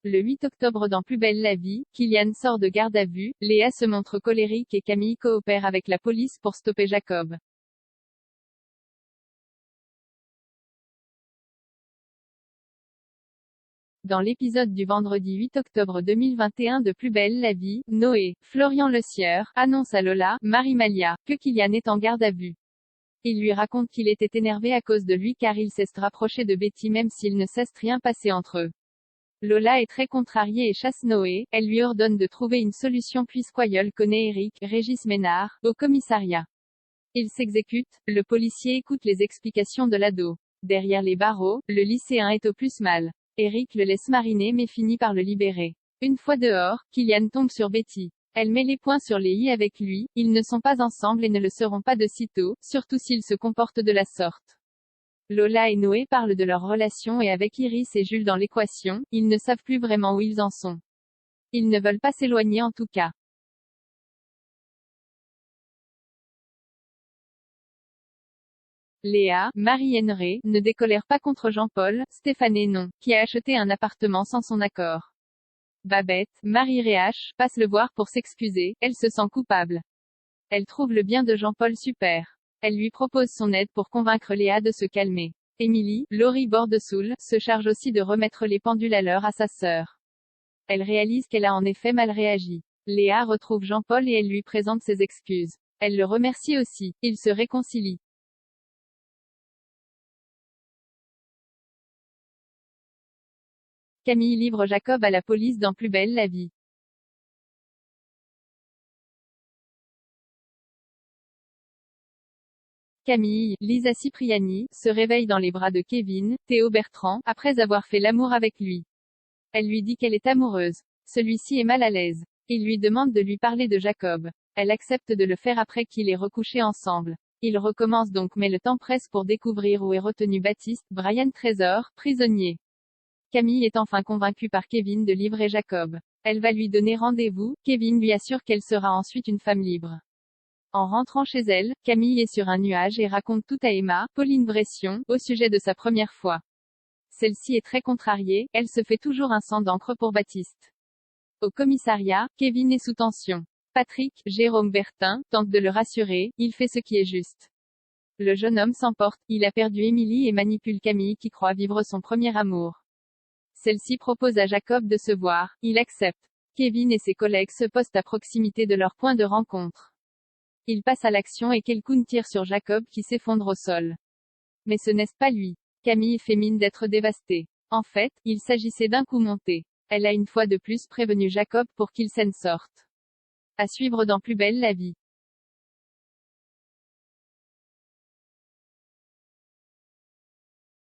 Le 8 octobre dans Plus belle la vie, Kylian sort de garde à vue, Léa se montre colérique et Camille coopère avec la police pour stopper Jacob. Dans l'épisode du vendredi 8 octobre 2021 de Plus belle la vie, Noé, Florian Lecieur, annonce à Lola, Marie-Malia, que Kylian est en garde à vue. Il lui raconte qu'il était énervé à cause de lui car il s'est rapproché de Betty même s'il ne s'est rien passé entre eux. Lola est très contrariée et chasse Noé, elle lui ordonne de trouver une solution puisqu'Oyol connaît Eric, Régis Ménard, au commissariat. Il s'exécute, le policier écoute les explications de l'ado. Derrière les barreaux, le lycéen est au plus mal. Eric le laisse mariner mais finit par le libérer. Une fois dehors, Kylian tombe sur Betty. Elle met les points sur les i avec lui, ils ne sont pas ensemble et ne le seront pas de sitôt, surtout s'ils se comportent de la sorte. Lola et Noé parlent de leur relation et avec Iris et Jules dans l'équation, ils ne savent plus vraiment où ils en sont. Ils ne veulent pas s'éloigner en tout cas. Léa, Marie-Henry, ne décolère pas contre Jean-Paul, Stéphane non, qui a acheté un appartement sans son accord. Babette, Marie Réache, passe le voir pour s'excuser, elle se sent coupable. Elle trouve le bien de Jean-Paul super. Elle lui propose son aide pour convaincre Léa de se calmer. Émilie, Laurie Bordesoul, se charge aussi de remettre les pendules à l'heure à sa sœur. Elle réalise qu'elle a en effet mal réagi. Léa retrouve Jean-Paul et elle lui présente ses excuses. Elle le remercie aussi. Ils se réconcilient. Camille livre Jacob à la police dans Plus belle la vie. Camille, Lisa Cipriani, se réveille dans les bras de Kevin, Théo Bertrand, après avoir fait l'amour avec lui. Elle lui dit qu'elle est amoureuse. Celui-ci est mal à l'aise. Il lui demande de lui parler de Jacob. Elle accepte de le faire après qu'il ait recouché ensemble. Ils recommencent donc mais le temps presse pour découvrir où est retenu Baptiste, Brian Trésor, prisonnier. Camille est enfin convaincue par Kevin de livrer Jacob. Elle va lui donner rendez-vous, Kevin lui assure qu'elle sera ensuite une femme libre. En rentrant chez elle, Camille est sur un nuage et raconte tout à Emma, Pauline Bression, au sujet de sa première fois. Celle-ci est très contrariée, elle se fait toujours un sang d'encre pour Baptiste. Au commissariat, Kevin est sous tension. Patrick, Jérôme Bertin, tente de le rassurer, il fait ce qui est juste. Le jeune homme s'emporte, il a perdu Émilie et manipule Camille qui croit vivre son premier amour. Celle-ci propose à Jacob de se voir, il accepte. Kevin et ses collègues se postent à proximité de leur point de rencontre. Ils passent à l'action et Kelkoun tire sur Jacob qui s'effondre au sol. Mais ce n'est pas lui. Camille fait mine d'être dévastée. En fait, il s'agissait d'un coup monté. Elle a une fois de plus prévenu Jacob pour qu'il s'en sorte. À suivre dans Plus belle la vie.